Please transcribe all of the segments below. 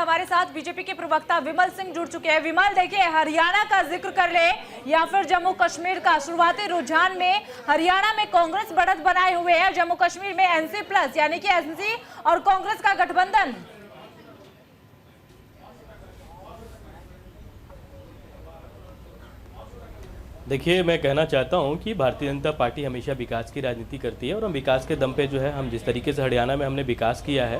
हमारे साथ बीजेपी के प्रवक्ता विमल सिंह जुड़ चुके हैं। विमल, देखिए, हरियाणा का जिक्र कर ले या फिर जम्मू कश्मीर का, शुरुआती रुझान में हरियाणा में कांग्रेस बढ़त बनाए हुए है, जम्मू कश्मीर में एनसी प्लस यानी कि एनसी और कांग्रेस का गठबंधन। देखिए, मैं कहना चाहता हूं कि भारतीय जनता पार्टी हमेशा विकास की राजनीति करती है और हम विकास के दम पे जो है, हम जिस तरीके से हरियाणा में हमने विकास किया है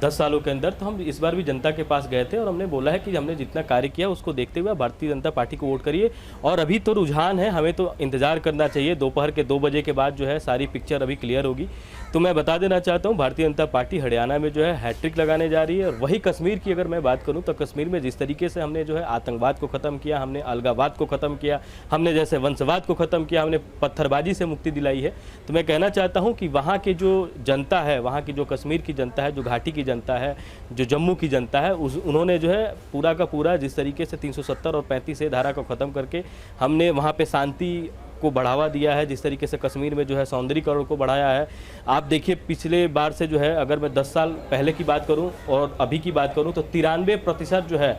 10 सालों के अंदर, तो हम इस बार भी जनता के पास गए थे और हमने बोला है कि हमने जितना कार्य किया उसको देखते हुए भारतीय जनता पार्टी को वोट करिए। और अभी तो रुझान है, हमें तो इंतजार करना चाहिए। दोपहर के 2 बजे के बाद जो है सारी पिक्चर अभी क्लियर होगी। तो मैं बता देना चाहता हूँ, भारतीय जनता पार्टी हरियाणा में जो है हैट्रिक लगाने जा रही है। और वही कश्मीर की अगर मैं बात करूँ तो कश्मीर में जिस तरीके से हमने जो है आतंकवाद को ख़त्म किया, हमने अलगावाद को ख़त्म किया, हमने जैसे वंशवाद को ख़त्म किया, हमने पत्थरबाजी से मुक्ति दिलाई है। तो मैं कहना चाहता हूँ कि वहाँ की जो जनता है, वहाँ की जो कश्मीर की जनता है, जो घाटी की जनता है, जो जम्मू की जनता है, उन्होंने जो है पूरा का पूरा जिस तरीके से 370 और 35 धारा को ख़त्म करके हमने वहाँ पे शांति को बढ़ावा दिया है, जिस तरीके से कश्मीर में जो है सौंदर्यीकरण को बढ़ाया है। आप देखिए, पिछले बार से जो है, अगर मैं 10 साल पहले की बात करूं और अभी की बात करूं तो 93% जो है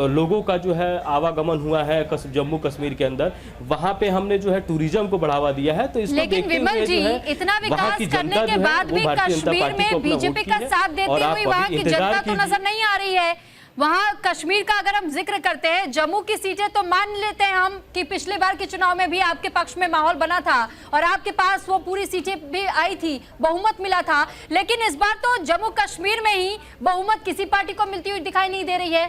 लोगों का जो है आवागमन हुआ है जम्मू कश्मीर के अंदर। वहां पे हमने जो है टूरिज्म को बढ़ावा दिया है। तो इसको लेकिन विमल जी, इतना विकास करने के बाद भी कश्मीर में बीजेपी का साथ देती हुई वहां की जनता तो नजर नहीं आ रही है। वहां कश्मीर का अगर हम जिक्र करते हैं, जम्मू की सीटें तो मान लेते हैं हम कि पिछले बार के चुनाव में भी आपके पक्ष में माहौल बना था और आपके पास वो पूरी सीटें भी आई थी, बहुमत मिला था। लेकिन इस बार तो जम्मू कश्मीर में ही बहुमत किसी पार्टी को मिलती हुई दिखाई नहीं दे रही है।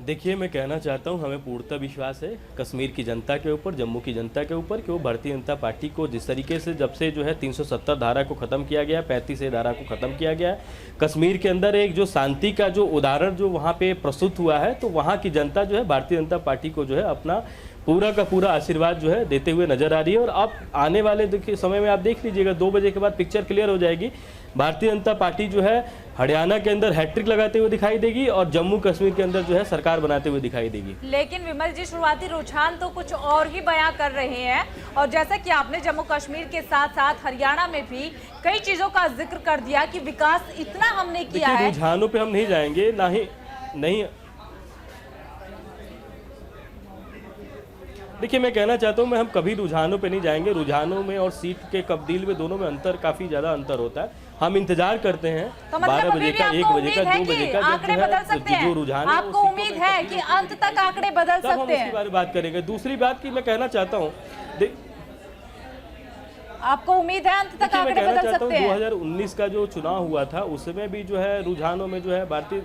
देखिए, मैं कहना चाहता हूं, हमें पूर्णतः विश्वास है कश्मीर की जनता के ऊपर, जम्मू की जनता के ऊपर, कि वो भारतीय जनता पार्टी को जिस तरीके से जब से जो है 370 धारा को ख़त्म किया गया, 35 धारा को ख़त्म किया गया है, कश्मीर के अंदर एक जो शांति का जो उदाहरण जो वहाँ पे प्रस्तुत हुआ है, तो वहाँ की जनता जो है भारतीय जनता पार्टी को जो है अपना पूरा का पूरा आशीर्वाद जो है देते हुए नजर आ रही है। और अब आने वाले देखिए समय में आप देख लीजिएगा, 2 बजे के बाद पिक्चर क्लियर हो जाएगी। भारतीय जनता पार्टी जो है हरियाणा के अंदर हैट्रिक लगाते हुए दिखाई देगी और जम्मू कश्मीर के अंदर जो है सरकार बनाते हुए दिखाई देगी। लेकिन विमल जी, शुरुआती रुझान तो कुछ और ही बयां कर रहे हैं और जैसा कि आपने जम्मू कश्मीर के साथ साथ हरियाणा में भी कई चीजों का जिक्र कर दिया कि विकास इतना हमने किया है। रुझानों पे हम नहीं जाएंगे, नहीं। देखिए, मैं कहना चाहता हूँ, हम कभी रुझानों पे नहीं जाएंगे। रुझानों में और सीट के तब्दील में दोनों में अंतर, काफी ज्यादा अंतर होता है। हम इंतजार करते हैं तो 12 बजे का, 1 बजे का, 2 बजे का, आंकड़े बदल सकते हैं। जो रुझान है, आपको उम्मीद है कि अंत तक आंकड़े बदल सकते हैं? हम इसके बारे में बात करेंगे। दूसरी बात की मैं कहना चाहता हूँ, आपको उम्मीद है अंत तक आंकड़े बदल सकते हैं? 2019 का जो चुनाव हुआ था उसमें भी जो है रुझानों में जो है भारतीय,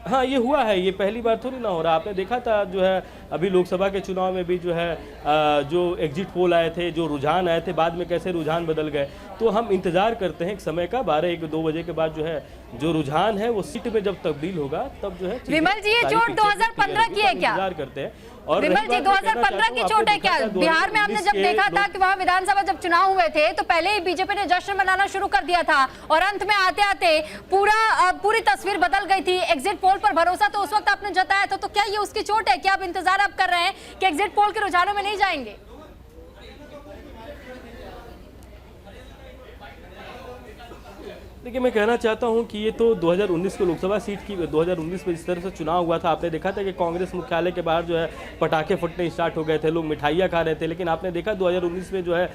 हाँ, ये हुआ है, ये पहली बार थोड़ी ना हो रहा। आपने देखा था जो है अभी लोकसभा के चुनाव में भी जो है जो एग्जिट पोल आए थे, जो रुझान आए थे, बाद में कैसे रुझान बदल गए। तो हम इंतजार करते हैं एक समय का, 12-1-2 बजे के बाद जो है जो रुझान है वो सीट में जब तब्दील होगा तब जो है। विमल जी, ये चोट 2015 की है क्या? इंतजार करते हैं। और विमल जी, 2015 की चोट है क्या? बिहार में हमने जब देखा था कि वहां विधानसभा जब चुनाव हुए थे तो पहले ही बीजेपी ने जश्न मनाना शुरू कर दिया था और अंत में आते आते पूरी तस्वीर बदल गई थी। एग्जिट पोल पर भरोसा तो उस वक्त आपने जताया था, तो क्या ये उसकी चोट है? क्या आप इंतजार आप कर रहे हैं कि एग्जिट पोल के रुझानों में नहीं जाएंगे? देखिए, मैं कहना चाहता हूं कि ये तो 2019 के लोकसभा सीट की, 2019 में जिस तरह से चुनाव हुआ था, आपने देखा था कि कांग्रेस मुख्यालय के बाहर जो है पटाखे फटने स्टार्ट हो गए थे, लोग मिठाइयाँ खा रहे थे। लेकिन आपने देखा 2019 में जो है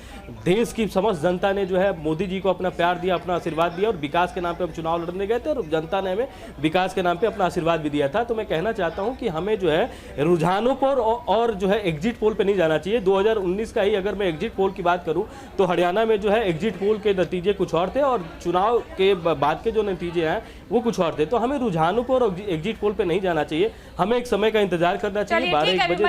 देश की समस्त जनता ने जो है मोदी जी को अपना प्यार दिया, अपना आशीर्वाद दिया और विकास के नाम पर हम चुनाव लड़ने गए थे और जनता ने हमें विकास के नाम पर अपना आशीर्वाद भी दिया था। तो मैं कहना चाहता हूँ कि हमें जो है रुझानों पर और जो है एग्जिट पोल पर नहीं जाना चाहिए। 2019 का ही अगर मैं एग्जिट पोल की बात करूँ तो हरियाणा में जो है एग्जिट पोल के नतीजे कुछ और थे और चुनाव के बाद के जो नतीजे हैं वो कुछ और थे। तो हमें रुझानों पर और एग्जिट पोल पे नहीं जाना चाहिए, हमें एक समय का इंतजार करना चाहिए। 12-1 बजे